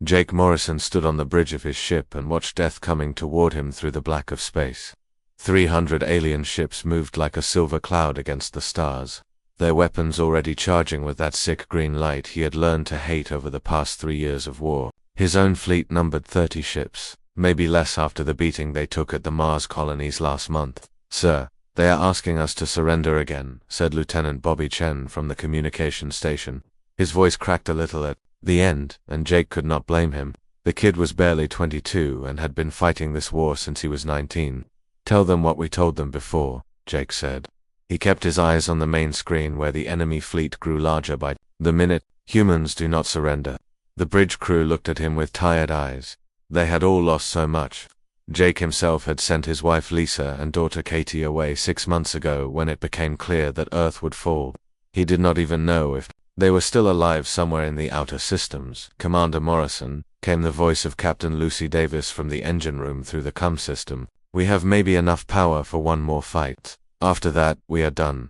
Jake Morrison stood on the bridge of his ship and watched death coming toward him through the black of space. 300 alien ships moved like a silver cloud against the stars, their weapons already charging with that sick green light he had learned to hate over the past 3 years of war. His own fleet numbered 30 ships, maybe less after the beating they took at the Mars colonies last month. "Sir, they are asking us to surrender again," said Lieutenant Bobby Chen from the communication station. His voice cracked a little at the end, and Jake could not blame him. The kid was barely 22 and had been fighting this war since he was 19. "Tell them what we told them before," Jake said. He kept his eyes on the main screen where the enemy fleet grew larger by the minute. "Humans do not surrender." The bridge crew looked at him with tired eyes. They had all lost so much. Jake himself had sent his wife Lisa and daughter Katie away 6 months ago when it became clear that Earth would fall. He did not even know if they were still alive somewhere in the outer systems. "Commander Morrison," came the voice of Captain Lucy Davis from the engine room through the comm system. "We have maybe enough power for one more fight. After that, we are done."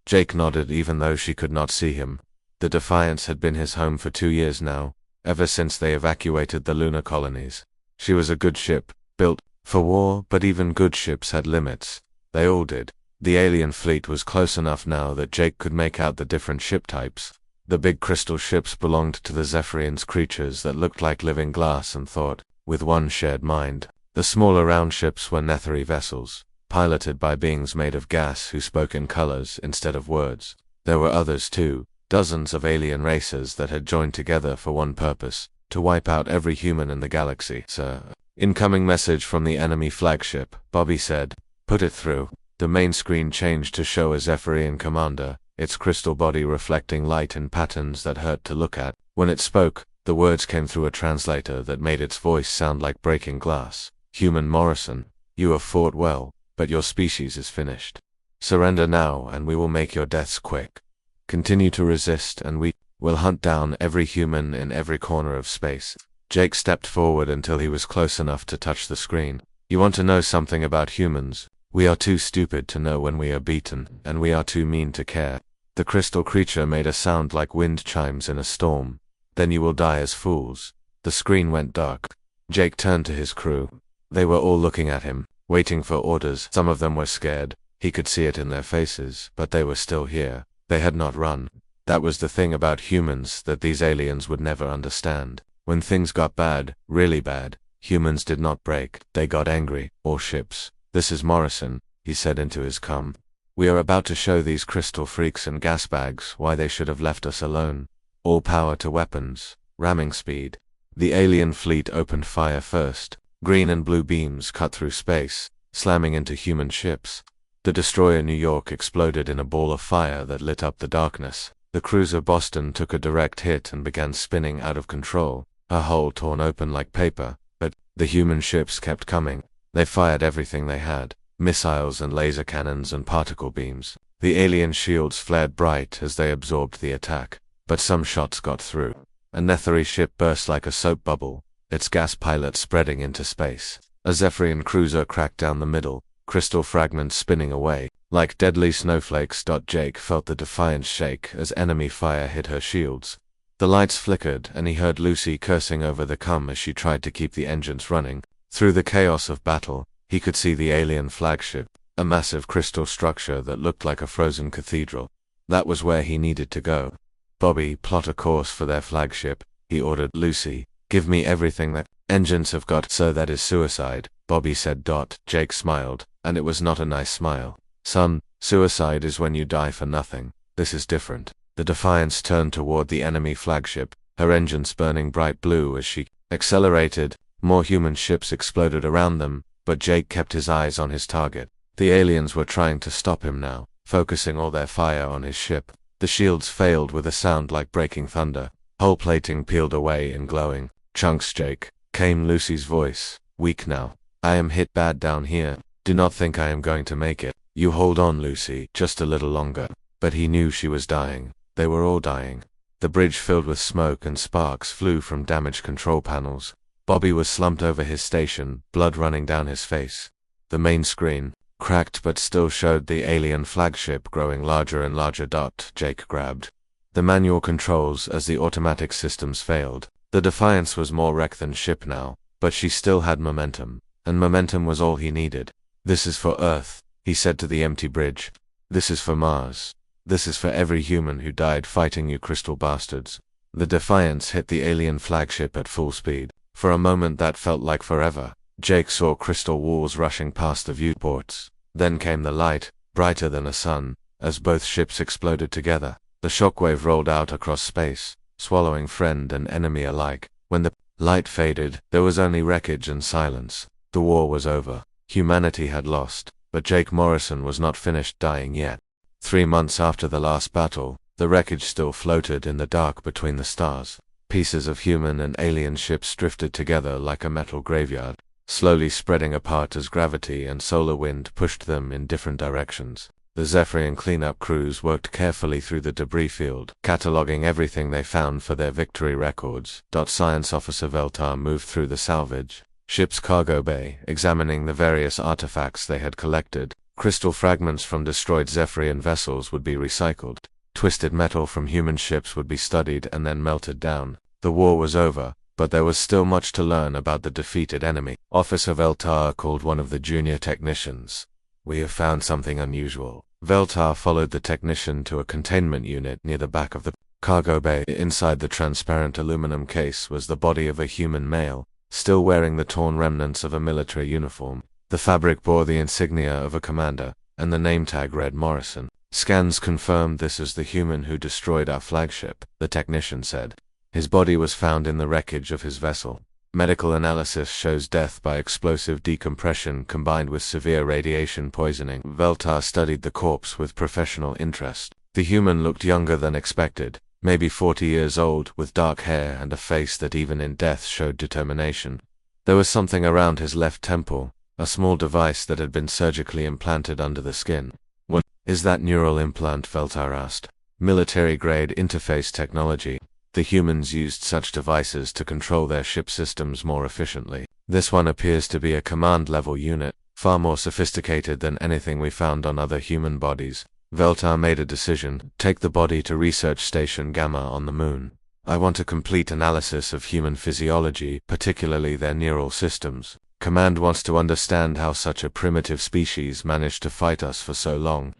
Jake nodded even though she could not see him. The Defiance had been his home for 2 years now, ever since they evacuated the lunar colonies. She was a good ship, built for war, but even good ships had limits. They all did. The alien fleet was close enough now that Jake could make out the different ship types. The big crystal ships belonged to the Zephyrians, creatures that looked like living glass and thought, with one shared mind. The smaller round ships were Netheri vessels, piloted by beings made of gas who spoke in colors instead of words. There were others too, dozens of alien races that had joined together for one purpose, to wipe out every human in the galaxy. "Sir." "Incoming message from the enemy flagship," Bobby said. "Put it through." The main screen changed to show a Zephyrian commander, its crystal body reflecting light in patterns that hurt to look at. When it spoke, the words came through a translator that made its voice sound like breaking glass. "Human Morrison, you have fought well, but your species is finished. Surrender now and we will make your deaths quick. Continue to resist and we will hunt down every human in every corner of space." Jake stepped forward until he was close enough to touch the screen. "You want to know something about humans? We are too stupid to know when we are beaten, and we are too mean to care." The crystal creature made a sound like wind chimes in a storm. "Then you will die as fools." The screen went dark. Jake turned to his crew. They were all looking at him, waiting for orders. Some of them were scared. He could see it in their faces, but they were still here. They had not run. That was the thing about humans that these aliens would never understand. When things got bad, really bad, humans did not break. They got angry, or ships. "This is Morrison," he said into his comm. "We are about to show these crystal freaks and gas bags why they should have left us alone. All power to weapons. Ramming speed." The alien fleet opened fire first. Green and blue beams cut through space, slamming into human ships. The destroyer New York exploded in a ball of fire that lit up the darkness. The cruiser Boston took a direct hit and began spinning out of control, her hull torn open like paper. But the human ships kept coming. They fired everything they had, missiles and laser cannons and particle beams. The alien shields flared bright as they absorbed the attack, but some shots got through. A Netheri ship burst like a soap bubble, its gas pilot spreading into space. A Zephyrian cruiser cracked down the middle, crystal fragments spinning away, like deadly snowflakes. Jake felt the Defiance shake as enemy fire hit her shields. The lights flickered and he heard Lucy cursing over the comm as she tried to keep the engines running. Through the chaos of battle, he could see the alien flagship, a massive crystal structure that looked like a frozen cathedral. That was where he needed to go. "Bobby, plot a course for their flagship," he ordered Lucy. "Give me everything that engines have got." "So that is suicide," Bobby said. Jake smiled, and it was not a nice smile. "Son, suicide is when you die for nothing. This is different." The Defiance turned toward the enemy flagship, her engines burning bright blue as she accelerated. More human ships exploded around them, but Jake kept his eyes on his target. The aliens were trying to stop him now, focusing all their fire on his ship. The shields failed with a sound like breaking thunder. Hull plating peeled away in glowing chunks. "Jake," came Lucy's voice, "weak now. I am hit bad down here. Do not think I am going to make it. You hold on, Lucy, just a little longer." But he knew she was dying. They were all dying. The bridge filled with smoke and sparks flew from damaged control panels. Bobby was slumped over his station, blood running down his face. The main screen, cracked but still showed the alien flagship growing larger and larger. Jake grabbed the manual controls as the automatic systems failed. The Defiance was more wreck than ship now, but she still had momentum, and momentum was all he needed. "This is for Earth," he said to the empty bridge. "This is for Mars. This is for every human who died fighting you crystal bastards." The Defiance hit the alien flagship at full speed. For a moment that felt like forever. Jake saw crystal walls rushing past the viewports. Then came the light, brighter than a sun, as both ships exploded together. The shockwave rolled out across space, swallowing friend and enemy alike. When the light faded, there was only wreckage and silence. The war was over. Humanity had lost, but Jake Morrison was not finished dying yet. 3 months after the last battle, the wreckage still floated in the dark between the stars. Pieces of human and alien ships drifted together like a metal graveyard, slowly spreading apart as gravity and solar wind pushed them in different directions. The Zephyrian cleanup crews worked carefully through the debris field, cataloging everything they found for their victory records. Science Officer Veltar moved through the salvage ship's cargo bay, examining the various artifacts they had collected. Crystal fragments from destroyed Zephyrian vessels would be recycled. Twisted metal from human ships would be studied and then melted down. The war was over, but there was still much to learn about the defeated enemy. Officer Veltar called one of the junior technicians. "We have found something unusual." Veltar followed the technician to a containment unit near the back of the cargo bay. Inside the transparent aluminum case was the body of a human male, still wearing the torn remnants of a military uniform. The fabric bore the insignia of a commander, and the name tag read Morrison. "Scans confirmed this is the human who destroyed our flagship," the technician said. "His body was found in the wreckage of his vessel. Medical analysis shows death by explosive decompression combined with severe radiation poisoning." Veltar studied the corpse with professional interest. The human looked younger than expected, maybe 40 years old, with dark hair and a face that even in death showed determination. There was something around his left temple, a small device that had been surgically implanted under the skin. "What is that neural implant?" Veltar asked. "Military-grade interface technology. The humans used such devices to control their ship systems more efficiently. This one appears to be a command-level unit, far more sophisticated than anything we found on other human bodies." Veltar made a decision. "Take the body to Research Station Gamma on the Moon. I want a complete analysis of human physiology, particularly their neural systems. Command wants to understand how such a primitive species managed to fight us for so long."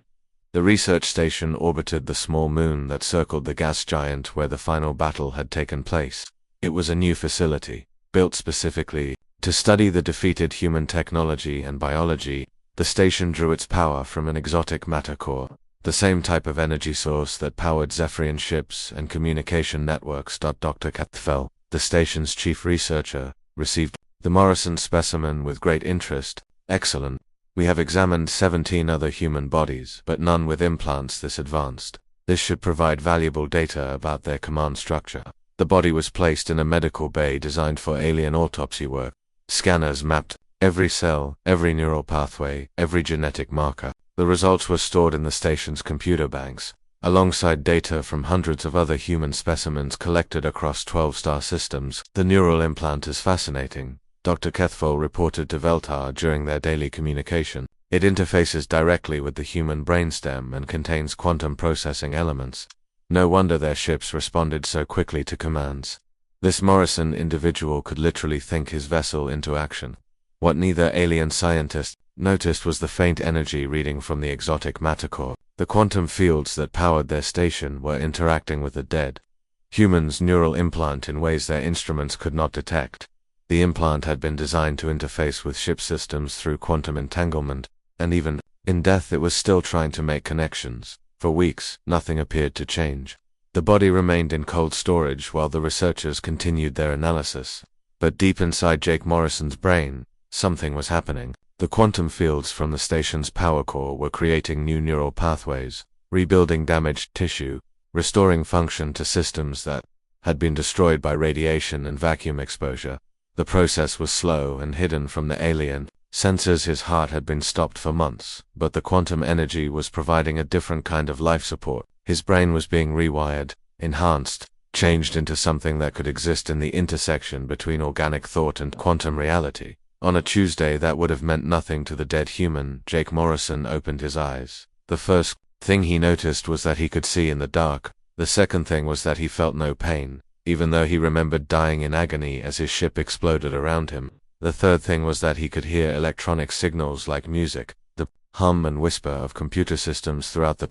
The research station orbited the small moon that circled the gas giant where the final battle had taken place. It was a new facility, built specifically to study the defeated human technology and biology. The station drew its power from an exotic matter core, the same type of energy source that powered Zephyrian ships and communication networks. Dr. Kathfel, the station's chief researcher, received the Morrison specimen with great interest. "Excellent. We have examined 17 other human bodies, but none with implants this advanced. This should provide valuable data about their command structure." The body was placed in a medical bay designed for alien autopsy work. Scanners mapped every cell, every neural pathway, every genetic marker. The results were stored in the station's computer banks, alongside data from hundreds of other human specimens collected across 12 star systems. "The neural implant is fascinating," Dr. Kethfol reported to Veltar during their daily communication. "It interfaces directly with the human brainstem and contains quantum processing elements. No wonder their ships responded so quickly to commands. This Morrison individual could literally think his vessel into action." What neither alien scientist noticed was the faint energy reading from the exotic matter core. The quantum fields that powered their station were interacting with the dead humans' neural implant in ways their instruments could not detect. The implant had been designed to interface with ship systems through quantum entanglement, and even in death it was still trying to make connections. For weeks, nothing appeared to change. The body remained in cold storage while the researchers continued their analysis. But deep inside Jake Morrison's brain, something was happening. The quantum fields from the station's power core were creating new neural pathways, rebuilding damaged tissue, restoring function to systems that had been destroyed by radiation and vacuum exposure. The process was slow and hidden from the alien. Sensors his heart had been stopped for months, but the quantum energy was providing a different kind of life support. His brain was being rewired, enhanced, changed into something that could exist in the intersection between organic thought and quantum reality. On a Tuesday that would have meant nothing to the dead human, Jake Morrison opened his eyes. The first thing he noticed was that he could see in the dark. The second thing was that he felt no pain. even though he remembered dying in agony as his ship exploded around him. The third thing was that he could hear electronic signals like music, the hum and whisper of computer systems throughout the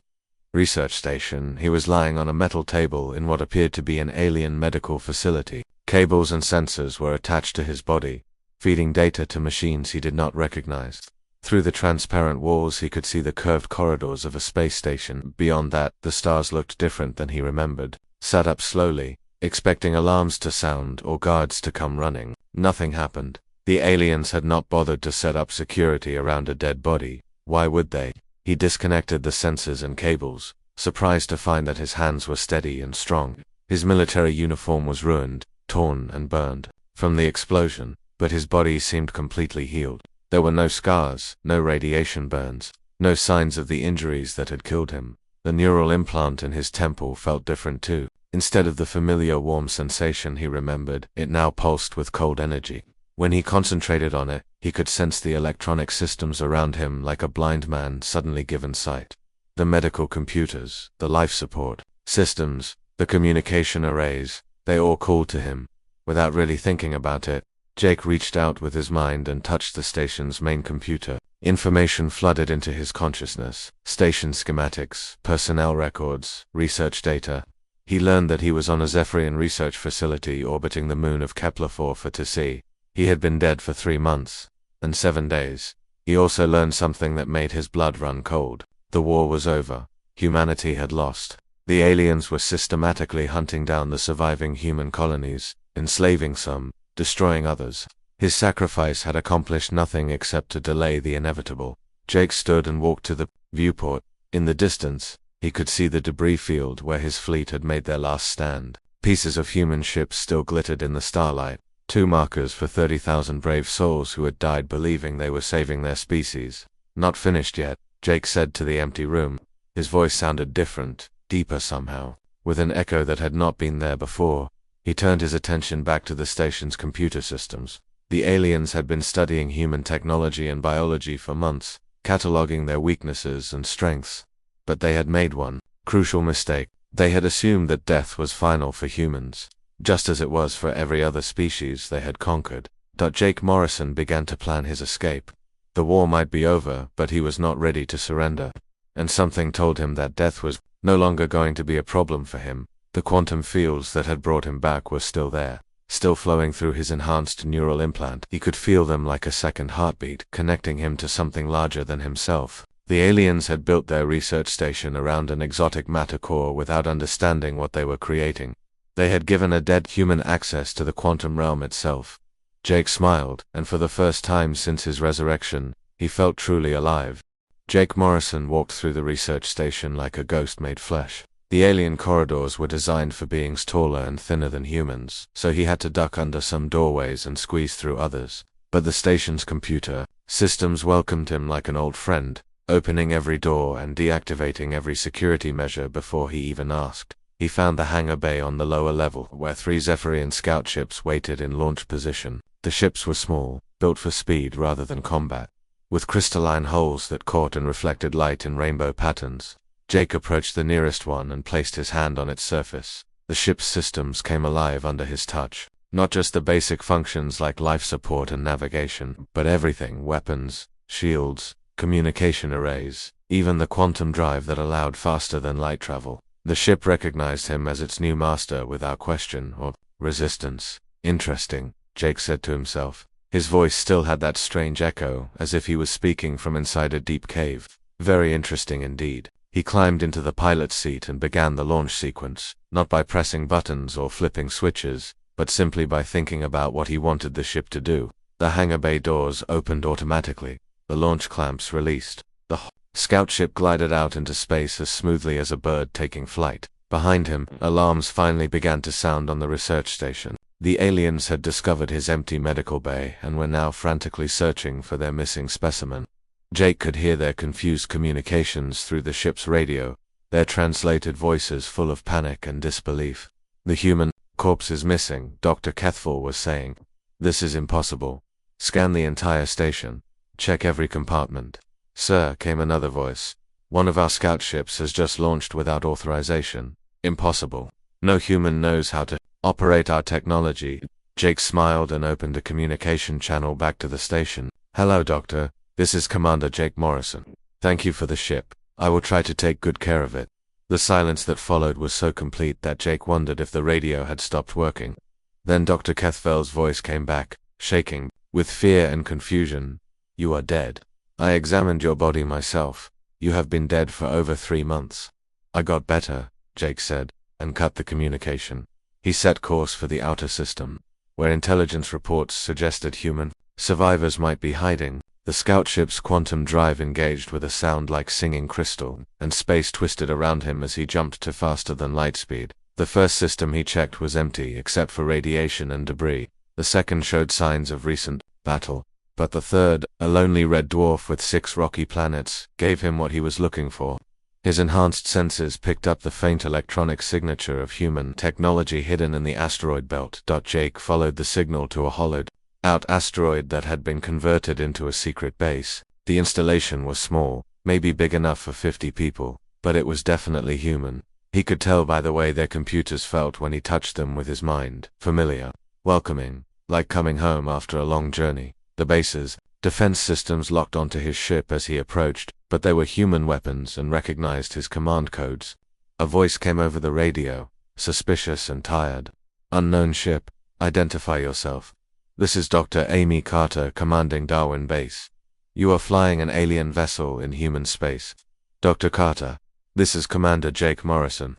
research station. He was lying on a metal table in what appeared to be an alien medical facility. Cables and sensors were attached to his body, feeding data to machines he did not recognize. Through the transparent walls he could see the curved corridors of a space station. Beyond that, the stars looked different than he remembered. Sat up slowly, expecting alarms to sound or guards to come running. Nothing happened. The aliens had not bothered to set up security around a dead body. Why would they? He disconnected the sensors and cables, surprised to find that his hands were steady and strong. His military uniform was ruined, torn and burned from the explosion, but his body seemed completely healed. There were no scars, no radiation burns, no signs of the injuries that had killed him. The neural implant in his temple felt different too. Instead of the familiar warm sensation he remembered, it now pulsed with cold energy. When he concentrated on it, he could sense the electronic systems around him like a blind man suddenly given sight. The medical computers, the life support systems, the communication arrays, they all called to him. Without really thinking about it, Jake reached out with his mind and touched the station's main computer. Information flooded into his consciousness. Station schematics, personnel records, research data. He learned that he was on a Zephyrian research facility orbiting the moon of Kepler-4 for to see. He had been dead for 3 months and 7 days. He also learned something that made his blood run cold. The war was over. Humanity had lost. The aliens were systematically hunting down the surviving human colonies, enslaving some, destroying others. His sacrifice had accomplished nothing except to delay the inevitable. Jake stood and walked to the viewport. In the distance, he could see the debris field where his fleet had made their last stand. Pieces of human ships still glittered in the starlight. 2 markers for 30,000 brave souls who had died believing they were saving their species. Not finished yet, Jake said to the empty room. His voice sounded different, deeper somehow, with an echo that had not been there before. He turned his attention back to the station's computer systems. The aliens had been studying human technology and biology for months, cataloging their weaknesses and strengths. But they had made one crucial mistake. They had assumed that death was final for humans, just as it was for every other species they had conquered. Jake Morrison began to plan his escape. The war might be over, but he was not ready to surrender. And something told him that death was no longer going to be a problem for him. The quantum fields that had brought him back were still there, still flowing through his enhanced neural implant. He could feel them like a second heartbeat, connecting him to something larger than himself. The aliens had built their research station around an exotic matter core without understanding what they were creating. They had given a dead human access to the quantum realm itself. Jake smiled, and for the first time since his resurrection, he felt truly alive. Jake Morrison walked through the research station like a ghost made flesh. The alien corridors were designed for beings taller and thinner than humans, so he had to duck under some doorways and squeeze through others. But the station's computer systems welcomed him like an old friend, opening every door and deactivating every security measure before he even asked. He found the hangar bay on the lower level, where 3 Zephyrian scout ships waited in launch position. The ships were small, built for speed rather than combat, with crystalline hulls that caught and reflected light in rainbow patterns. Jake approached the nearest one and placed his hand on its surface. The ship's systems came alive under his touch. Not just the basic functions like life support and navigation, but everything: weapons, shields, communication arrays, even the quantum drive that allowed faster than light travel. The ship recognized him as its new master without question or resistance. Interesting, Jake said to himself. His voice still had that strange echo, as if he was speaking from inside a deep cave. Very interesting indeed. He climbed into the pilot's seat and began the launch sequence, not by pressing buttons or flipping switches, but simply by thinking about what he wanted the ship to do. The hangar bay doors opened automatically. The launch clamps released. The scout ship glided out into space as smoothly as a bird taking flight. Behind him, alarms finally began to sound on the research station. The aliens had discovered his empty medical bay and were now frantically searching for their missing specimen. Jake could hear their confused communications through the ship's radio, their translated voices full of panic and disbelief. "The human corpse is missing," Dr. Kethful was saying. "This is impossible. Scan the entire station. Check every compartment." "Sir," came another voice. "One of our scout ships has just launched without authorization." "Impossible. No human knows how to." Operate our technology. Jake smiled and opened a communication channel back to the station. Hello, Doctor. This is Commander Jake Morrison. Thank you for the ship. I will try to take good care of it. The silence that followed was so complete that Jake wondered if the radio had stopped working. Then Dr. Kethvel's voice came back, shaking, with fear and confusion. You are dead. I examined your body myself. You have been dead for over 3 months. I got better, Jake said, and cut the communication. He set course for the outer system, where intelligence reports suggested human survivors might be hiding. The scout ship's quantum drive engaged with a sound like singing crystal, and space twisted around him as he jumped to faster than light speed. The first system he checked was empty except for radiation and debris. The second showed signs of recent battle, but the third, a lonely red dwarf with 6 rocky planets, gave him what he was looking for. His enhanced senses picked up the faint electronic signature of human technology hidden in the asteroid belt. Jake followed the signal to a hollowed-out asteroid that had been converted into a secret base. The installation was small, maybe big enough for 50 people, but it was definitely human. He could tell by the way their computers felt when he touched them with his mind. Familiar, welcoming, like coming home after a long journey. The base's defense systems locked onto his ship as he approached, but they were human weapons and recognized his command codes. A voice came over the radio, suspicious and tired. Unknown ship, identify yourself. This is Dr. Amy Carter commanding Darwin Base. You are flying an alien vessel in human space. Dr. Carter, this is Commander Jake Morrison.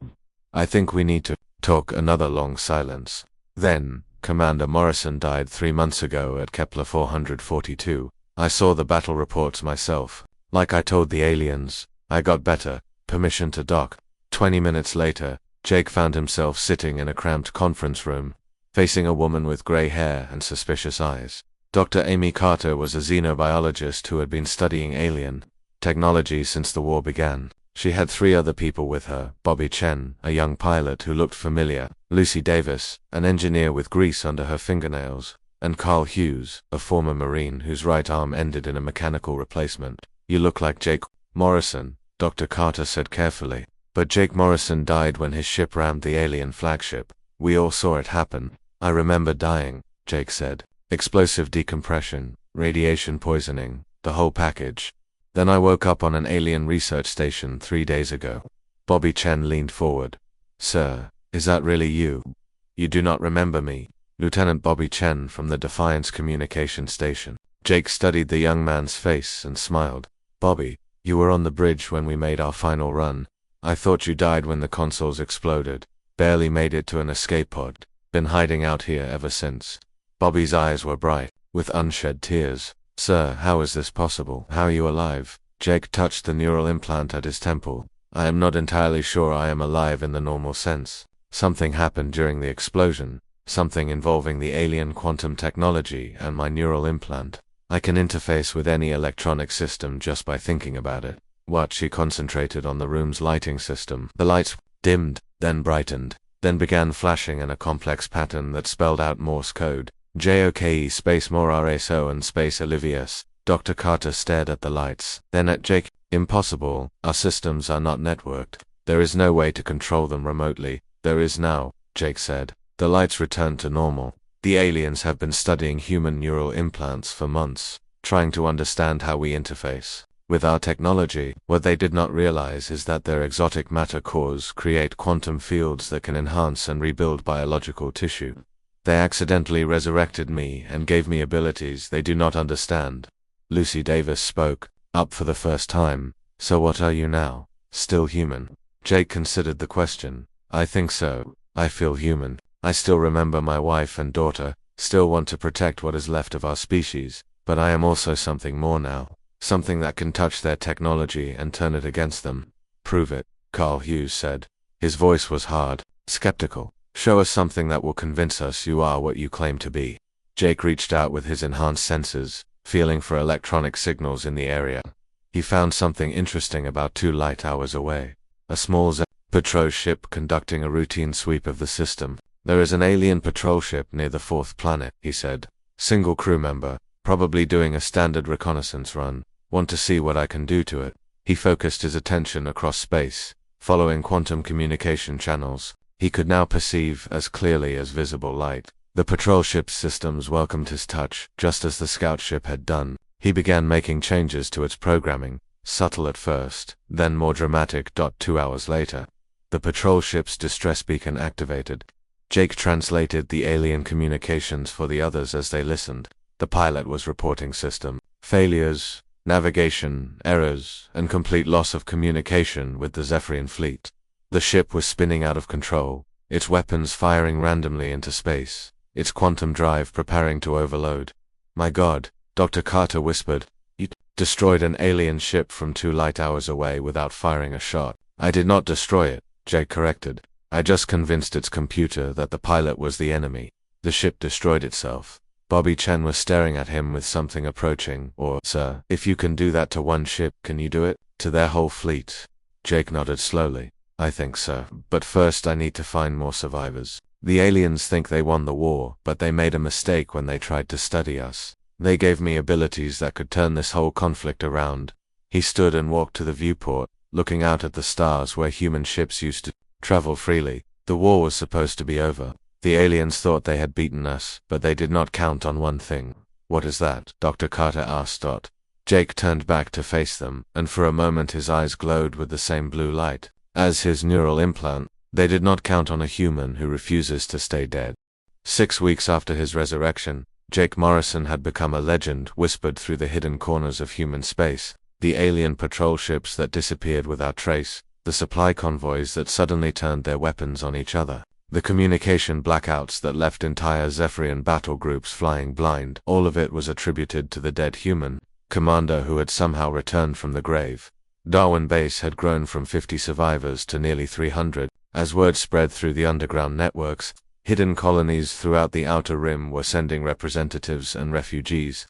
I think we need to talk. Another long silence. Then, Commander Morrison died 3 months ago at Kepler 442. I saw the battle reports myself. Like I told the aliens, I got better. Permission to dock. 20 minutes later, Jake found himself sitting in a cramped conference room, facing a woman with gray hair and suspicious eyes. Dr. Amy Carter was a xenobiologist who had been studying alien technology since the war began. She had 3 other people with her: Bobby Chen, a young pilot who looked familiar, Lucy Davis, an engineer with grease under her fingernails, and Carl Hughes, a former Marine whose right arm ended in a mechanical replacement. You look like Jake Morrison, Dr. Carter said carefully. But Jake Morrison died when his ship rammed the alien flagship. We all saw it happen. I remember dying, Jake said. Explosive decompression, radiation poisoning, the whole package. Then I woke up on an alien research station 3 days ago. Bobby Chen leaned forward. Sir, is that really you? You do not remember me? Lieutenant Bobby Chen from the Defiance communication station. Jake studied the young man's face and smiled. Bobby, you were on the bridge when we made our final run. I thought you died when the consoles exploded. Barely made it to an escape pod. Been hiding out here ever since. Bobby's eyes were bright, with unshed tears. Sir, how is this possible? How are you alive? Jake touched the neural implant at his temple. I am not entirely sure I am alive in the normal sense. Something happened during the explosion. Something involving the alien quantum technology and my neural implant. I can interface with any electronic system just by thinking about it. What? She concentrated on the room's lighting system. The lights dimmed, then brightened, then began flashing in a complex pattern that spelled out Morse code. JOKE space Morareso and space Olivius. Dr. Carter stared at the lights, then at Jake. Impossible. Our systems are not networked. There is no way to control them remotely. There is now, Jake said. The lights returned to normal. The aliens have been studying human neural implants for months, trying to understand how we interface with our technology. What they did not realize is that their exotic matter cores create quantum fields that can enhance and rebuild biological tissue. They accidentally resurrected me and gave me abilities they do not understand. Lucy Davis spoke, up for the first time. So what are you now? Still human? Jake considered the question. I think so. I feel human. I still remember my wife and daughter, still want to protect what is left of our species, but I am also something more now. Something that can touch their technology and turn it against them. Prove it, Carl Hughes said. His voice was hard, skeptical. Show us something that will convince us you are what you claim to be. Jake reached out with his enhanced senses, feeling for electronic signals in the area. He found something interesting about 2 light hours away. A small patrol ship conducting a routine sweep of the system. There is an alien patrol ship near the 4th planet, he said. Single crew member, probably doing a standard reconnaissance run. Want to see what I can do to it. He focused his attention across space, following quantum communication channels. He could now perceive as clearly as visible light. The patrol ship's systems welcomed his touch, just as the scout ship had done. He began making changes to its programming, subtle at first, then more dramatic. 2 hours later, the patrol ship's distress beacon activated. Jake translated the alien communications for the others as they listened. The pilot was reporting system failures, navigation errors, and complete loss of communication with the Zephyrian fleet. The ship was spinning out of control, its weapons firing randomly into space, its quantum drive preparing to overload. "My God," Dr. Carter whispered. "You destroyed an alien ship from 2 light hours away without firing a shot." "I did not destroy it," Jake corrected. "I just convinced its computer that the pilot was the enemy. The ship destroyed itself." Bobby Chen was staring at him with something approaching. "Or, sir, if you can do that to one ship, can you do it to their whole fleet?" Jake nodded slowly. "I think so, but first I need to find more survivors. The aliens think they won the war, but they made a mistake when they tried to study us. They gave me abilities that could turn this whole conflict around." He stood and walked to the viewport, looking out at the stars where human ships used to travel freely. The war was supposed to be over. The aliens thought they had beaten us, but they did not count on one thing. "What is that?" Dr. Carter asked. Jake turned back to face them, and for a moment his eyes glowed with the same blue light as his neural implant. "They did not count on a human who refuses to stay dead." 6 weeks after his resurrection, Jake Morrison had become a legend whispered through the hidden corners of human space. The alien patrol ships that disappeared without trace, the supply convoys that suddenly turned their weapons on each other, the communication blackouts that left entire Zephyrian battle groups flying blind, all of it was attributed to the dead human commander who had somehow returned from the grave. Darwin Base had grown from 50 survivors to nearly 300. As word spread through the underground networks, hidden colonies throughout the Outer Rim were sending representatives and refugees,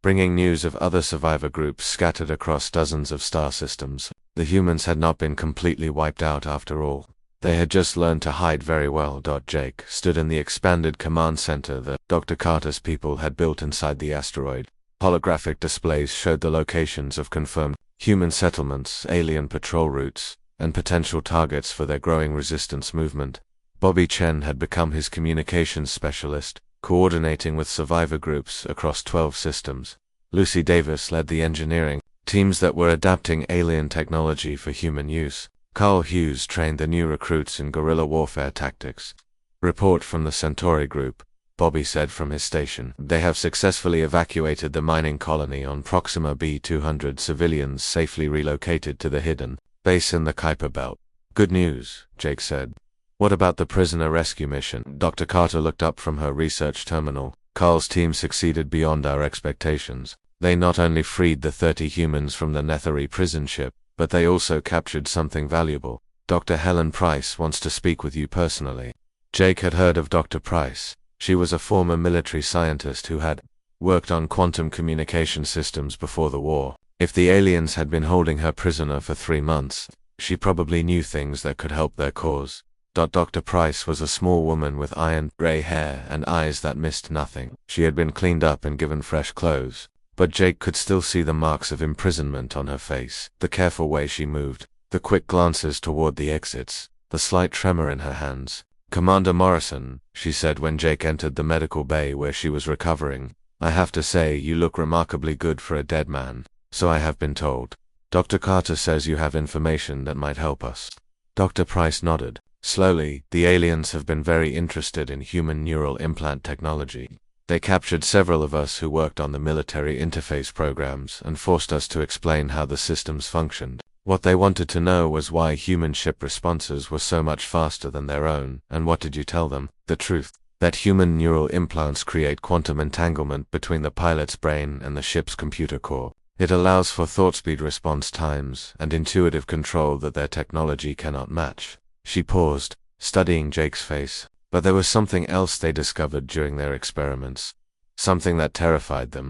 bringing news of other survivor groups scattered across dozens of star systems. The humans had not been completely wiped out after all. They had just learned to hide very well. Jake stood in the expanded command center that Dr. Carter's people had built inside the asteroid. Holographic displays showed the locations of confirmed human settlements, alien patrol routes, and potential targets for their growing resistance movement. Bobby Chen had become his communications specialist, coordinating with survivor groups across 12 systems. Lucy Davis led the engineering teams that were adapting alien technology for human use. Carl Hughes trained the new recruits in guerrilla warfare tactics. "Report from the Centauri group," Bobby said from his station. "They have successfully evacuated the mining colony on Proxima B. 200 civilians safely relocated to the hidden base in the Kuiper Belt." "Good news," Jake said. "What about the prisoner rescue mission?" Dr. Carter looked up from her research terminal. "Carl's team succeeded beyond our expectations. They not only freed the 30 humans from the Netheri prison ship, but they also captured something valuable. Dr. Helen Price wants to speak with you personally." Jake had heard of Dr. Price. She was a former military scientist who had worked on quantum communication systems before the war. If the aliens had been holding her prisoner for 3 months, she probably knew things that could help their cause. Dr. Price was a small woman with iron gray hair and eyes that missed nothing. She had been cleaned up and given fresh clothes, but Jake could still see the marks of imprisonment on her face, the careful way she moved, the quick glances toward the exits, the slight tremor in her hands. "Commander Morrison," she said when Jake entered the medical bay where she was recovering, "I have to say you look remarkably good for a dead man." "So I have been told. Dr. Carter says you have information that might help us." Dr. Price nodded. "Slowly, the aliens have been very interested in human neural implant technology. They captured several of us who worked on the military interface programs and forced us to explain how the systems functioned. What they wanted to know was why human ship responses were so much faster than their own." "And what did you tell them?" "The truth. That human neural implants create quantum entanglement between the pilot's brain and the ship's computer core. It allows for thought-speed response times and intuitive control that their technology cannot match." She paused, studying Jake's face. But there was something else they discovered during their experiments. Something that terrified them.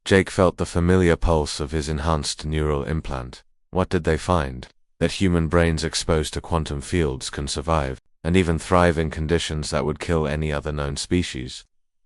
Jake felt the familiar pulse of his enhanced neural implant. What did they find? That human brains exposed to quantum fields can survive, and even thrive in conditions that would kill any other known species.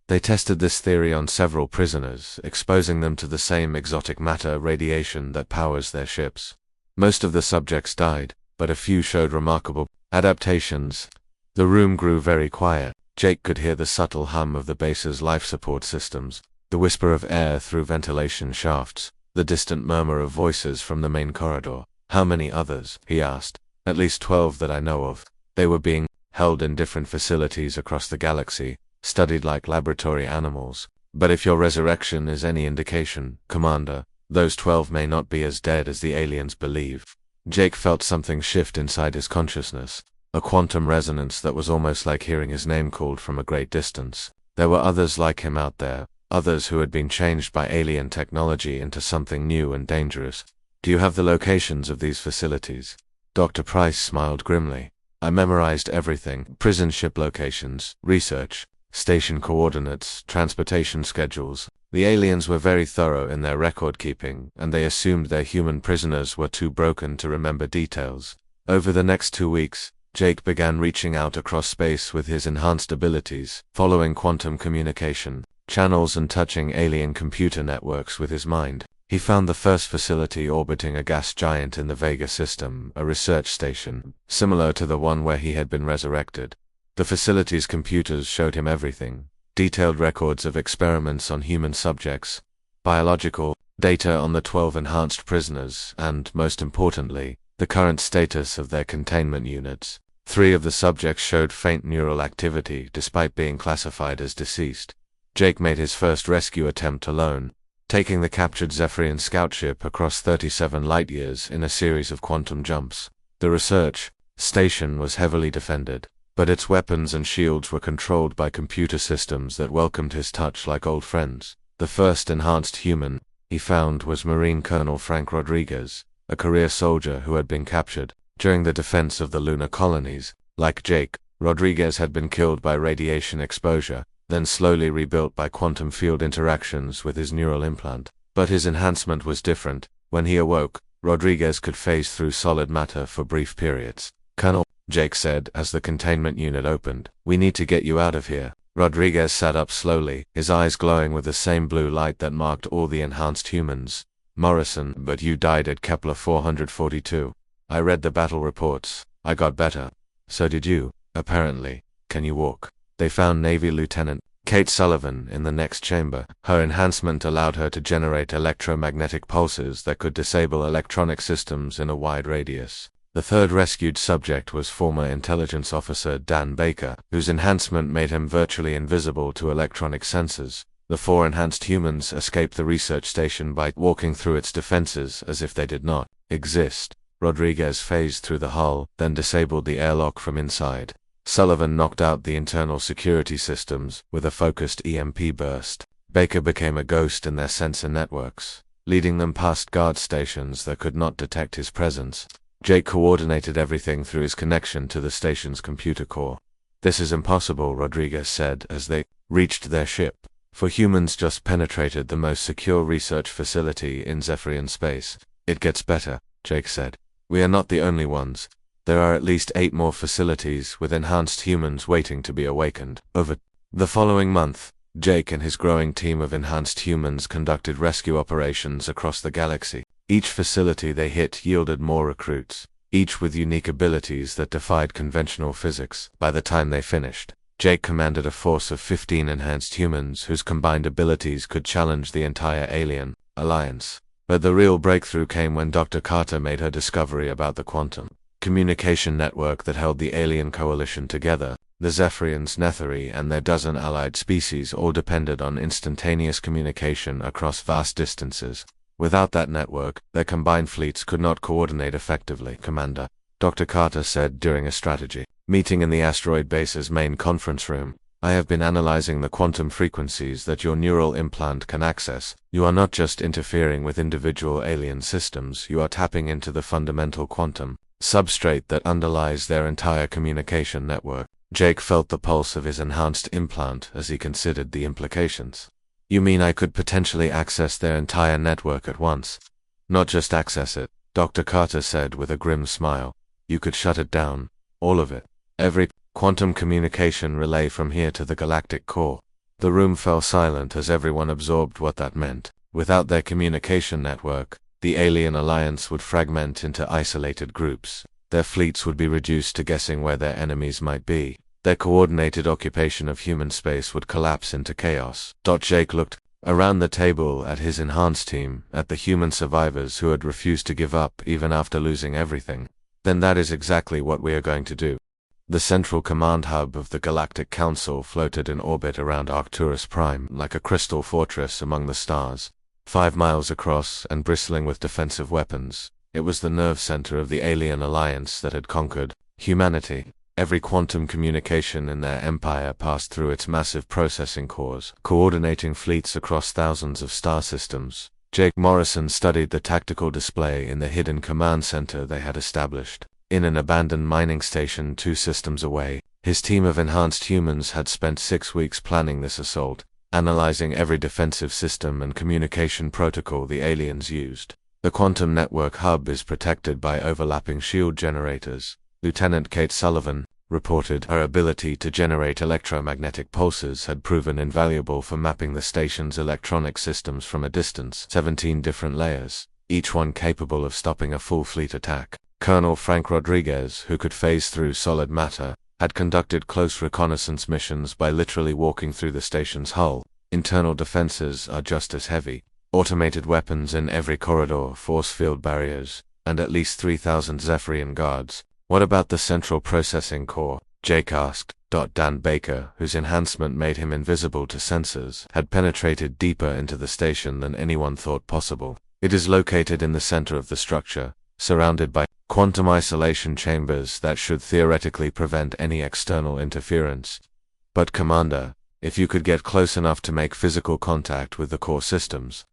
They tested this theory on several prisoners, exposing them to the same exotic matter radiation that powers their ships. Most of the subjects died, but a few showed remarkable adaptations. The room grew very quiet. Jake could hear the subtle hum of the base's life support systems, the whisper of air through ventilation shafts, the distant murmur of voices from the main corridor. How many others? He asked. At least 12 that I know of. They were being held in different facilities across the galaxy, studied like laboratory animals. But if your resurrection is any indication, Commander, those 12 may not be as dead as the aliens believe. Jake felt something shift inside his consciousness, a quantum resonance that was almost like hearing his name called from a great distance. There were others like him out there, others who had been changed by alien technology into something new and dangerous. Do you have the locations of these facilities? Dr. Price smiled grimly. I memorized everything: prison ship locations, research, station coordinates, transportation schedules. The aliens were very thorough in their record keeping, and they assumed their human prisoners were too broken to remember details. Over the next 2 weeks, Jake began reaching out across space with his enhanced abilities, following quantum communication channels and touching alien computer networks with his mind. He found the first facility orbiting a gas giant in the Vega system, a research station, similar to the one where he had been resurrected. The facility's computers showed him everything: detailed records of experiments on human subjects, biological data on the 12 enhanced prisoners, and, most importantly, the current status of their containment units. 3 of the subjects showed faint neural activity despite being classified as deceased. Jake made his first rescue attempt alone, taking the captured Zephyrian scout ship across 37 light-years in a series of quantum jumps. The research station was heavily defended, but its weapons and shields were controlled by computer systems that welcomed his touch like old friends. The first enhanced human he found was Marine Colonel Frank Rodriguez, a career soldier who had been captured during the defense of the lunar colonies. Like Jake, Rodriguez had been killed by radiation exposure, then slowly rebuilt by quantum field interactions with his neural implant. But his enhancement was different. When he awoke, Rodriguez could phase through solid matter for brief periods. Colonel, Jake said as the containment unit opened, we need to get you out of here. Rodriguez sat up slowly, his eyes glowing with the same blue light that marked all the enhanced humans. Morrison, but you died at Kepler 442. I read the battle reports. I got better. So did you, apparently. Can you walk? They found Navy Lieutenant Kate Sullivan in the next chamber. Her enhancement allowed her to generate electromagnetic pulses that could disable electronic systems in a wide radius. The third rescued subject was former intelligence officer Dan Baker, whose enhancement made him virtually invisible to electronic sensors. The 4 enhanced humans escaped the research station by walking through its defenses as if they did not exist. Rodriguez phased through the hull, then disabled the airlock from inside. Sullivan knocked out the internal security systems with a focused EMP burst. Baker became a ghost in their sensor networks, leading them past guard stations that could not detect his presence. Jake coordinated everything through his connection to the station's computer core. This is impossible, Rodriguez said as they reached their ship. For humans just penetrated the most secure research facility in Zephyrian space. It gets better, Jake said. We are not the only ones. There are at least 8 more facilities with enhanced humans waiting to be awakened. Over the following month, Jake and his growing team of enhanced humans conducted rescue operations across the galaxy. Each facility they hit yielded more recruits, each with unique abilities that defied conventional physics. By the time they finished, Jake commanded a force of 15 enhanced humans whose combined abilities could challenge the entire alien alliance. But the real breakthrough came when Dr. Carter made her discovery about the quantum communication network that held the alien coalition together. The Zephyrians, Netheri, and their dozen allied species all depended on instantaneous communication across vast distances. Without that network, their combined fleets could not coordinate effectively, Commander, Dr. Carter said during a strategy meeting in the asteroid base's main conference room. I have been analyzing the quantum frequencies that your neural implant can access. You are not just interfering with individual alien systems, you are tapping into the fundamental quantum substrate that underlies their entire communication network. Jake felt the pulse of his enhanced implant as he considered the implications. You mean I could potentially access their entire network at once? Not just access it, Dr. Carter said with a grim smile. You could shut it down. All of it. Every quantum communication relay from here to the galactic core. The room fell silent as everyone absorbed what that meant. Without their communication network, the alien alliance would fragment into isolated groups. Their fleets would be reduced to guessing where their enemies might be. Their coordinated occupation of human space would collapse into chaos. Jake looked around the table at his enhanced team, at the human survivors who had refused to give up even after losing everything. Then that is exactly what we are going to do. The central command hub of the Galactic Council floated in orbit around Arcturus Prime like a crystal fortress among the stars, 5 miles across and bristling with defensive weapons. It was the nerve center of the alien alliance that had conquered humanity. Every quantum communication in their empire passed through its massive processing cores, coordinating fleets across thousands of star systems. Jake Morrison studied the tactical display in the hidden command center they had established. In an abandoned mining station 2 systems away, his team of enhanced humans had spent 6 weeks planning this assault, analyzing every defensive system and communication protocol the aliens used. The quantum network hub is protected by overlapping shield generators. Lieutenant Kate Sullivan reported her ability to generate electromagnetic pulses had proven invaluable for mapping the station's electronic systems from a distance. 17 different layers, each one capable of stopping a full fleet attack. Colonel Frank Rodriguez, who could phase through solid matter, had conducted close reconnaissance missions by literally walking through the station's hull. Internal defenses are just as heavy. Automated weapons in every corridor, force field barriers, and at least 3,000 Zephyrian guards. What about the central processing core? Jake asked. Dan Baker, whose enhancement made him invisible to sensors, had penetrated deeper into the station than anyone thought possible. It is located in the center of the structure, surrounded by quantum isolation chambers that should theoretically prevent any external interference. But Commander, if you could get close enough to make physical contact with the core systems.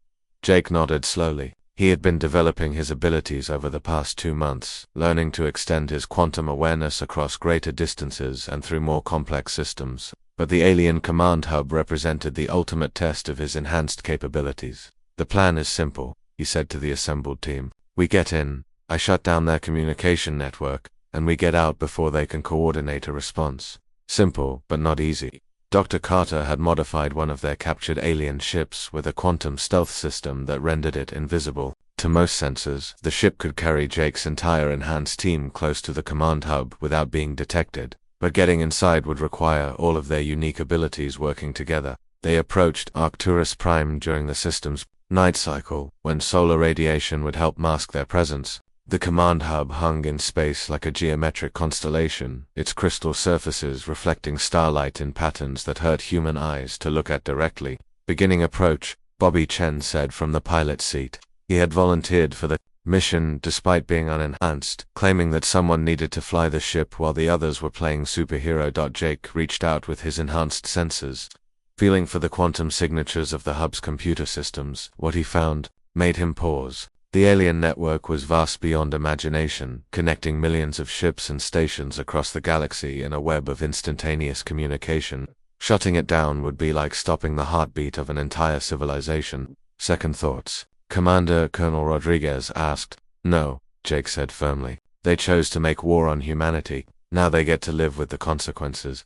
Jake nodded slowly. He had been developing his abilities over the past 2 months, learning to extend his quantum awareness across greater distances and through more complex systems. But the alien command hub represented the ultimate test of his enhanced capabilities. The plan is simple, he said to the assembled team. We get in, I shut down their communication network, and we get out before they can coordinate a response. Simple, but not easy. Dr. Carter had modified one of their captured alien ships with a quantum stealth system that rendered it invisible to most sensors. The ship could carry Jake's entire enhanced team close to the command hub without being detected, but getting inside would require all of their unique abilities working together. They approached Arcturus Prime during the system's night cycle, when solar radiation would help mask their presence. The command hub hung in space like a geometric constellation, its crystal surfaces reflecting starlight in patterns that hurt human eyes to look at directly. Beginning approach, Bobby Chen said from the pilot's seat. He had volunteered for the mission despite being unenhanced, claiming that someone needed to fly the ship while the others were playing superhero. Jake reached out with his enhanced sensors, feeling for the quantum signatures of the hub's computer systems. What he found made him pause. The alien network was vast beyond imagination, connecting millions of ships and stations across the galaxy in a web of instantaneous communication. Shutting it down would be like stopping the heartbeat of an entire civilization. Second thoughts? Commander Colonel Rodriguez asked. No, Jake said firmly. They chose to make war on humanity. Now they get to live with the consequences.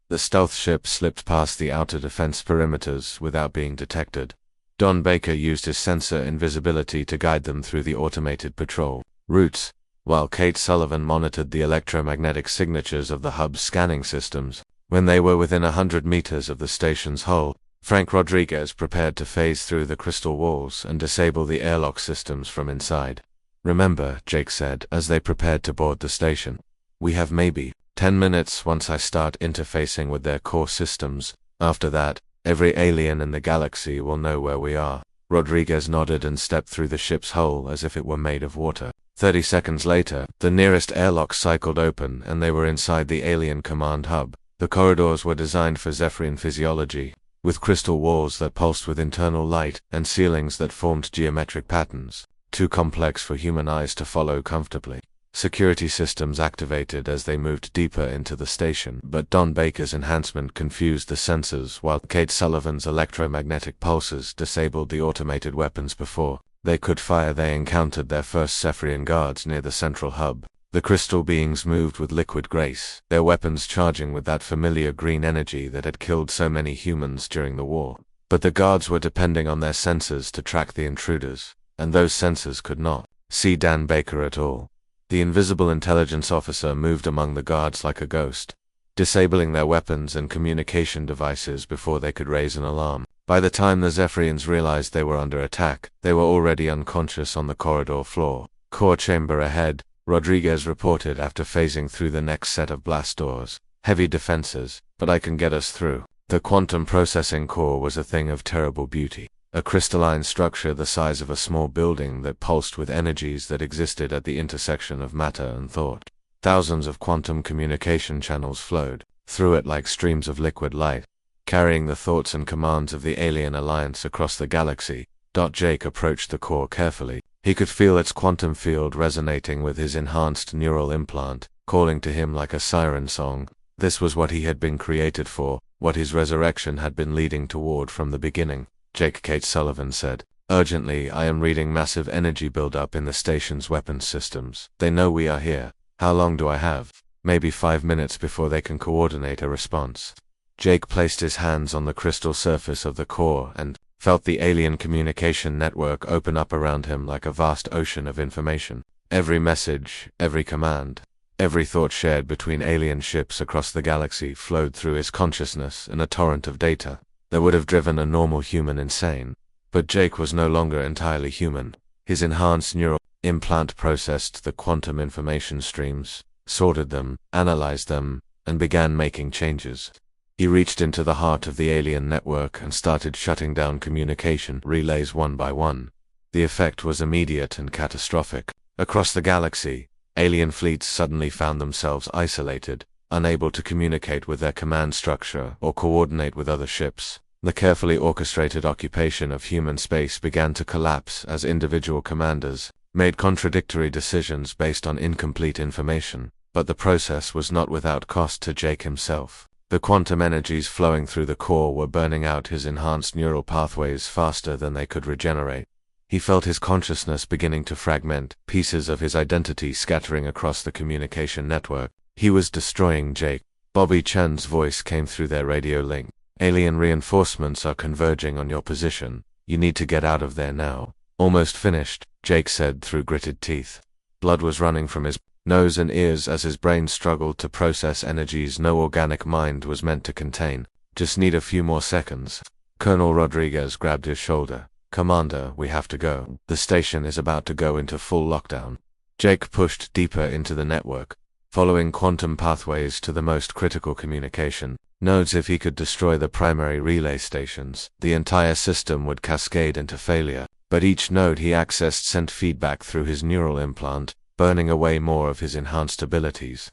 The stealth ship slipped past the outer defense perimeters without being detected. Don Baker used his sensor invisibility to guide them through the automated patrol routes, while Kate Sullivan monitored the electromagnetic signatures of the hub's scanning systems. When they were within 100 meters of the station's hull, Frank Rodriguez prepared to phase through the crystal walls and disable the airlock systems from inside. Remember, Jake said as they prepared to board the station. We have maybe 10 minutes once I start interfacing with their core systems. After that, every alien in the galaxy will know where we are. Rodriguez nodded and stepped through the ship's hull as if it were made of water. 30 seconds later, the nearest airlock cycled open and they were inside the alien command hub. The corridors were designed for Zephyrian physiology, with crystal walls that pulsed with internal light and ceilings that formed geometric patterns, too complex for human eyes to follow comfortably. Security systems activated as they moved deeper into the station, but Don Baker's enhancement confused the sensors while Kate Sullivan's electromagnetic pulses disabled the automated weapons before they could fire. They encountered their first Zephyrian guards near the central hub. The crystal beings moved with liquid grace, their weapons charging with that familiar green energy that had killed so many humans during the war. But the guards were depending on their sensors to track the intruders, and those sensors could not see Dan Baker at all. The invisible intelligence officer moved among the guards like a ghost. disabling their weapons and communication devices before they could raise an alarm. By the time the Zephyrians realized they were under attack, they were already unconscious on the corridor floor. Core chamber ahead, Rodriguez reported after phasing through the next set of blast doors. Heavy defenses, but I can get us through. The quantum processing core was a thing of terrible beauty. A crystalline structure the size of a small building that pulsed with energies that existed at the intersection of matter and thought. Thousands of quantum communication channels flowed through it like streams of liquid light, carrying the thoughts and commands of the alien alliance across the galaxy. Jake approached the core carefully. He could feel its quantum field resonating with his enhanced neural implant, calling to him like a siren song. This was what he had been created for, what his resurrection had been leading toward from the beginning. Jake Kate Sullivan said, "Urgently, I am reading massive energy buildup in the station's weapons systems. They know we are here. How long do I have? Maybe 5 minutes before they can coordinate a response." Jake placed his hands on the crystal surface of the core and felt the alien communication network open up around him like a vast ocean of information. Every message, every command, every thought shared between alien ships across the galaxy flowed through his consciousness in a torrent of data that would have driven a normal human insane. But Jake was no longer entirely human. His enhanced neural implant processed the quantum information streams, sorted them, analyzed them, and began making changes. He reached into the heart of the alien network and started shutting down communication relays one by one. The effect was immediate and catastrophic. Across the galaxy, alien fleets suddenly found themselves isolated, unable to communicate with their command structure or coordinate with other ships. The carefully orchestrated occupation of human space began to collapse as individual commanders made contradictory decisions based on incomplete information. But the process was not without cost to Jake himself. The quantum energies flowing through the core were burning out his enhanced neural pathways faster than they could regenerate. He felt his consciousness beginning to fragment, pieces of his identity scattering across the communication network. He was destroying Jake. Bobby Chan's voice came through their radio link. "Alien reinforcements are converging on your position. You need to get out of there now." "Almost finished," Jake said through gritted teeth. Blood was running from his nose and ears as his brain struggled to process energies no organic mind was meant to contain. "Just need a few more seconds." Colonel Rodriguez grabbed his shoulder. "Commander, we have to go. The station is about to go into full lockdown." Jake pushed deeper into the network, following quantum pathways to the most critical communication nodes. If he could destroy the primary relay stations, the entire system would cascade into failure. But each node he accessed sent feedback through his neural implant, burning away more of his enhanced abilities.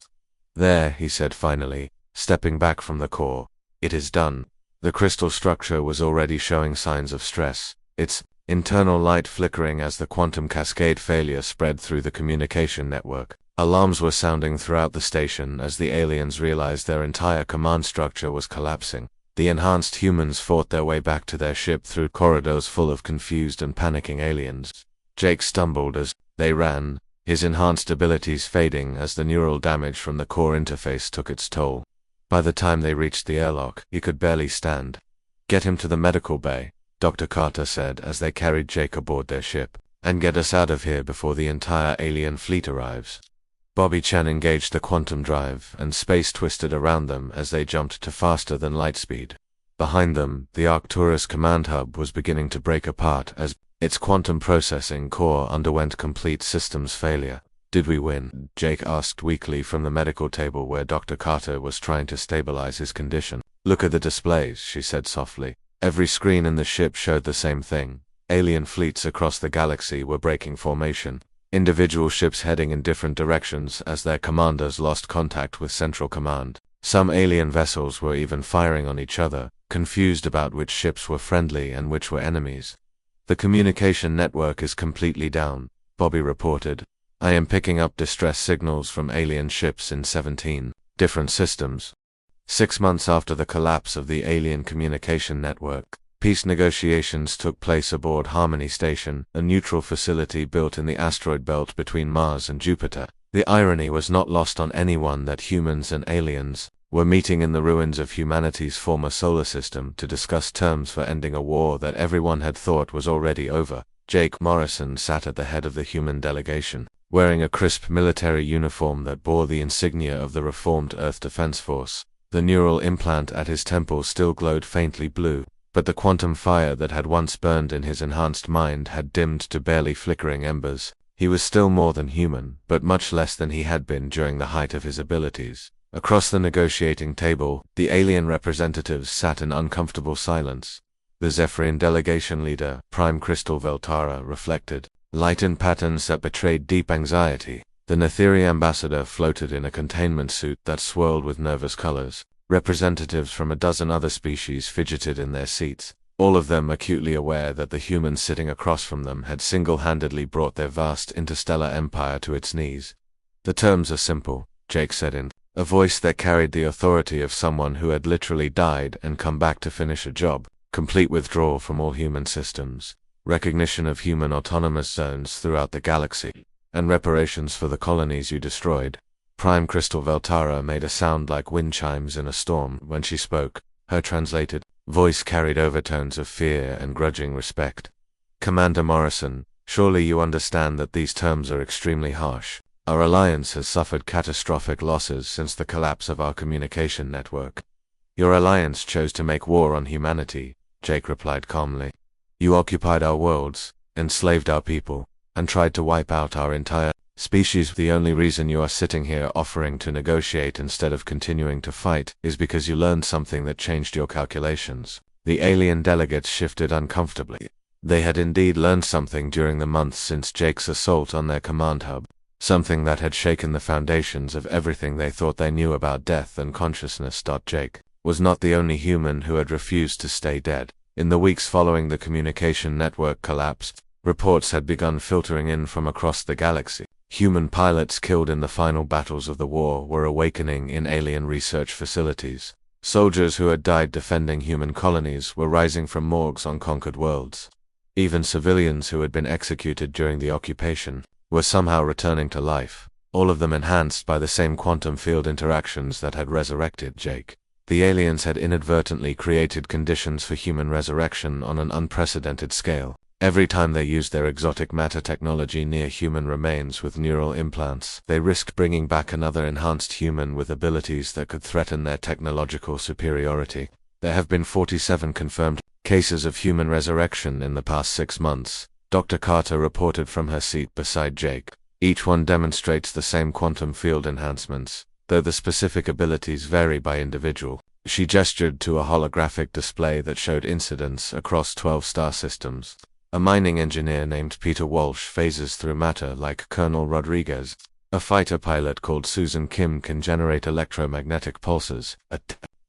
"There," he said finally, stepping back from the core. "It is done." The crystal structure was already showing signs of stress, its internal light flickering as the quantum cascade failure spread through the communication network. Alarms were sounding throughout the station as the aliens realized their entire command structure was collapsing. The enhanced humans fought their way back to their ship through corridors full of confused and panicking aliens. Jake stumbled as they ran, his enhanced abilities fading as the neural damage from the core interface took its toll. By the time they reached the airlock, he could barely stand. "Get him to the medical bay," Dr. Carter said as they carried Jake aboard their ship, "and get us out of here before the entire alien fleet arrives." Bobby Chan engaged the quantum drive, and space twisted around them as they jumped to faster than light speed. Behind them, the Arcturus command hub was beginning to break apart as its quantum processing core underwent complete systems failure. "Did we win?" Jake asked weakly from the medical table where Dr. Carter was trying to stabilize his condition. "Look at the displays," she said softly. Every screen in the ship showed the same thing. Alien fleets across the galaxy were breaking formation. Individual ships heading in different directions as their commanders lost contact with Central Command. Some alien vessels were even firing on each other, confused about which ships were friendly and which were enemies. "The communication network is completely down," Bobby reported. "I am picking up distress signals from alien ships in 17 different systems." 6 months after the collapse of the alien communication network, peace negotiations took place aboard Harmony Station, a neutral facility built in the asteroid belt between Mars and Jupiter. The irony was not lost on anyone that humans and aliens were meeting in the ruins of humanity's former solar system to discuss terms for ending a war that everyone had thought was already over. Jake Morrison sat at the head of the human delegation, wearing a crisp military uniform that bore the insignia of the reformed Earth Defense Force. The neural implant at his temple still glowed faintly blue, but the quantum fire that had once burned in his enhanced mind had dimmed to barely flickering embers. He was still more than human, but much less than he had been during the height of his abilities. Across the negotiating table, the alien representatives sat in uncomfortable silence. The Zephyrian delegation leader, Prime Crystal Veltara, reflected, light in patterns that betrayed deep anxiety. The Netheri ambassador floated in a containment suit that swirled with nervous colors. Representatives from a dozen other species fidgeted in their seats, all of them acutely aware that the humans sitting across from them had single-handedly brought their vast interstellar empire to its knees. The terms are simple, Jake said in a voice that carried the authority of someone who had literally died and come back to finish a job. Complete withdrawal from all human systems, recognition of human autonomous zones throughout the galaxy, and reparations for the colonies you destroyed. Prime Crystal Veltara made a sound like wind chimes in a storm when she spoke. Her translated voice carried overtones of fear and grudging respect. Commander Morrison, surely you understand that these terms are extremely harsh. Our alliance has suffered catastrophic losses since the collapse of our communication network. Your alliance chose to make war on humanity, Jake replied calmly. You occupied our worlds, enslaved our people, and tried to wipe out our entire species. The only reason you are sitting here offering to negotiate instead of continuing to fight is because you learned something that changed your calculations. The alien delegates shifted uncomfortably. They had indeed learned something during the months since Jake's assault on their command hub, something that had shaken the foundations of everything they thought they knew about death and consciousness. Jake was not the only human who had refused to stay dead. In the weeks following the communication network collapse, reports had begun filtering in from across the galaxy. Human pilots killed in the final battles of the war were awakening in alien research facilities. Soldiers who had died defending human colonies were rising from morgues on conquered worlds. Even civilians who had been executed during the occupation were somehow returning to life, all of them enhanced by the same quantum field interactions that had resurrected Jake. The aliens had inadvertently created conditions for human resurrection on an unprecedented scale. Every time they used their exotic matter technology near human remains with neural implants, they risked bringing back another enhanced human with abilities that could threaten their technological superiority. There have been 47 confirmed cases of human resurrection in the past 6 months, Dr. Carter reported from her seat beside Jake. Each one demonstrates the same quantum field enhancements, though the specific abilities vary by individual. She gestured to a holographic display that showed incidents across 12 star systems. A mining engineer named Peter Walsh phases through matter like Colonel Rodriguez. A fighter pilot called Susan Kim can generate electromagnetic pulses. A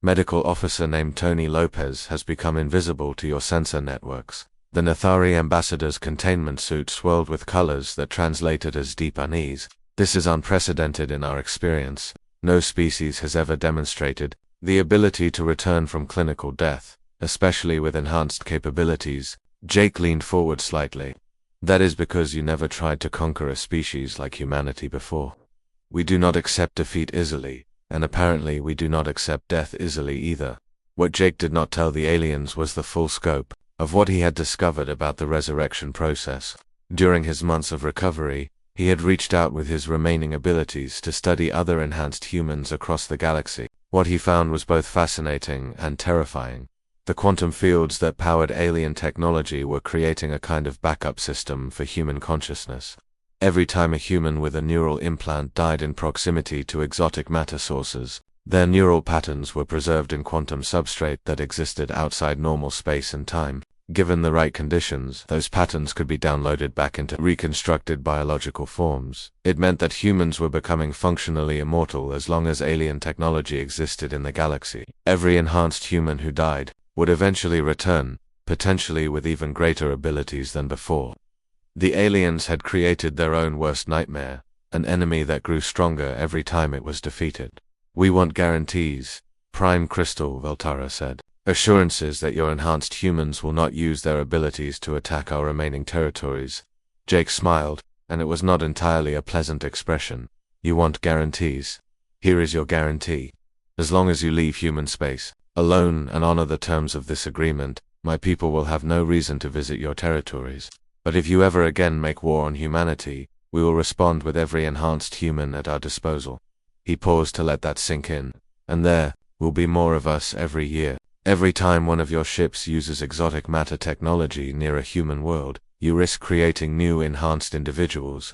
medical officer named Tony Lopez has become invisible to your sensor networks. The Netheri ambassador's containment suit swirled with colors that translated as deep unease. This is unprecedented in our experience. No species has ever demonstrated the ability to return from clinical death, especially with enhanced capabilities. Jake leaned forward slightly. That is because you never tried to conquer a species like humanity before. We do not accept defeat easily, and apparently we do not accept death easily either. What Jake did not tell the aliens was the full scope of what he had discovered about the resurrection process. During his months of recovery, he had reached out with his remaining abilities to study other enhanced humans across the galaxy. What he found was both fascinating and terrifying. The quantum fields that powered alien technology were creating a kind of backup system for human consciousness. Every time a human with a neural implant died in proximity to exotic matter sources, their neural patterns were preserved in quantum substrate that existed outside normal space and time. Given the right conditions, those patterns could be downloaded back into reconstructed biological forms. It meant that humans were becoming functionally immortal as long as alien technology existed in the galaxy. Every enhanced human who died would eventually return, potentially with even greater abilities than before. The aliens had created their own worst nightmare, an enemy that grew stronger every time it was defeated. We want guarantees, Prime Crystal Veltara said. Assurances that your enhanced humans will not use their abilities to attack our remaining territories. Jake smiled, and it was not entirely a pleasant expression. You want guarantees. Here is your guarantee. As long as you leave human space alone and honor the terms of this agreement, my people will have no reason to visit your territories. But if you ever again make war on humanity, we will respond with every enhanced human at our disposal. He paused to let that sink in, and there, Will be more of us every year. Every time one of your ships uses exotic matter technology near a human world, you risk creating new enhanced individuals.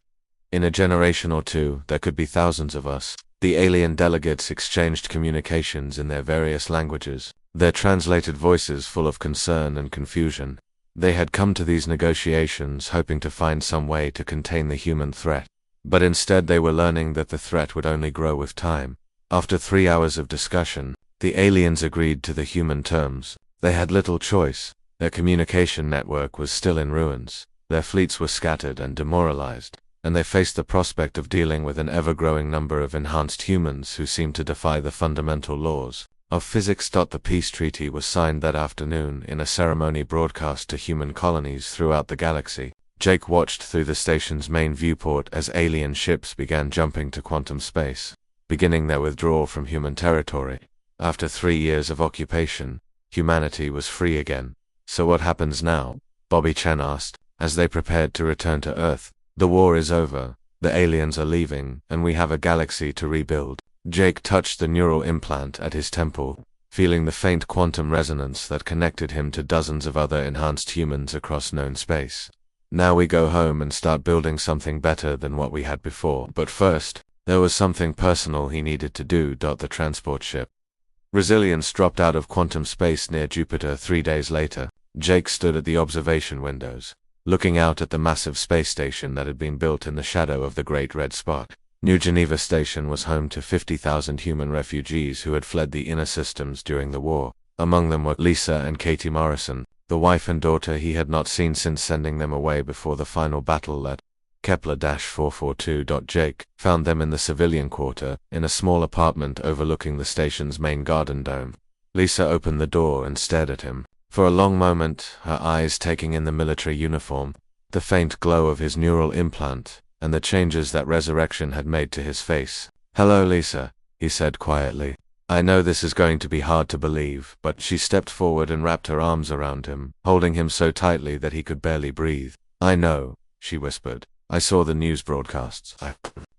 In a generation or two, there could be thousands of us. The alien delegates exchanged communications in their various languages, their translated voices full of concern and confusion. They had come to these negotiations hoping to find some way to contain the human threat. But instead they were learning that the threat would only grow with time. After 3 hours of discussion, the aliens agreed to the human terms. They had little choice. Their communication network was still in ruins. Their fleets were scattered and demoralized, and they faced the prospect of dealing with an ever-growing number of enhanced humans who seemed to defy the fundamental laws of physics. The peace treaty was signed that afternoon in a ceremony broadcast to human colonies throughout the galaxy. Jake watched through the station's main viewport as alien ships began jumping to quantum space, beginning their withdrawal from human territory. After 3 years of occupation, humanity was free again. So what happens now? Bobby Chen asked, as they prepared to return to Earth. The war is over, the aliens are leaving, and we have a galaxy to rebuild. Jake touched the neural implant at his temple, feeling the faint quantum resonance that connected him to dozens of other enhanced humans across known space. Now we go home and start building something better than what we had before. But first, there was something personal he needed to do. The transport ship Resilience dropped out of quantum space near Jupiter 3 days later. Jake stood at the observation windows, looking out at the massive space station that had been built in the shadow of the Great Red Spot. New Geneva Station was home to 50,000 human refugees who had fled the inner systems during the war. Among them were Lisa and Katie Morrison, the wife and daughter he had not seen since sending them away before the final battle at Kepler-442. Jake found them in the civilian quarter, in a small apartment overlooking the station's main garden dome. Lisa opened the door and stared at him. For a long moment, her eyes taking in the military uniform, the faint glow of his neural implant, and the changes that resurrection had made to his face. "Hello, Lisa," he said quietly. "I know this is going to be hard to believe," but she stepped forward and wrapped her arms around him, holding him so tightly that he could barely breathe. "I know," she whispered. "I saw the news broadcasts. I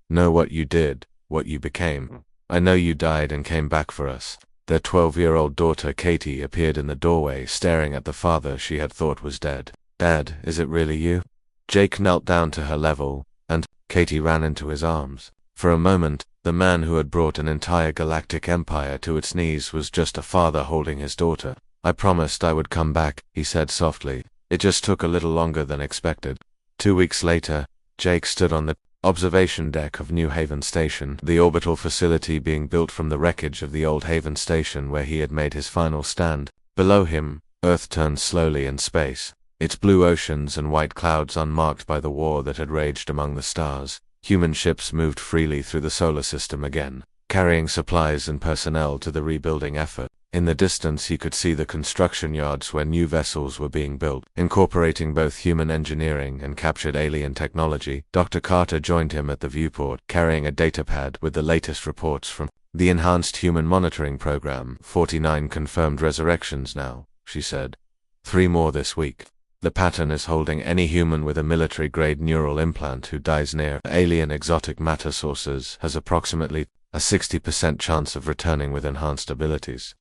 know what you did, what you became. I know you died and came back for us." Their 12-year-old daughter Katie appeared in the doorway, staring at the father she had thought was dead. "Dad, is it really you?" Jake knelt down to her level, and Katie ran into his arms. For a moment, the man who had brought an entire galactic empire to its knees was just a father holding his daughter. "I promised I would come back," he said softly. "It just took a little longer than expected." 2 weeks later, Jake stood on the observation deck of New Haven Station, the orbital facility being built from the wreckage of the old Haven Station where he had made his final stand. Below him, Earth turned slowly in space, its blue oceans and white clouds unmarked by the war that had raged among the stars. Human ships moved freely through the solar system again, carrying supplies and personnel to the rebuilding effort. In the distance he could see the construction yards where new vessels were being built, incorporating both human engineering and captured alien technology. Dr. Carter joined him at the viewport, carrying a datapad with the latest reports from the Enhanced Human Monitoring Program. 49 confirmed resurrections now, she said. 3 more this week. The pattern is holding any human with a military-grade neural implant who dies near alien exotic matter sources has approximately a 60% chance of returning with enhanced abilities.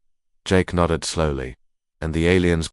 Jake nodded slowly, and the aliens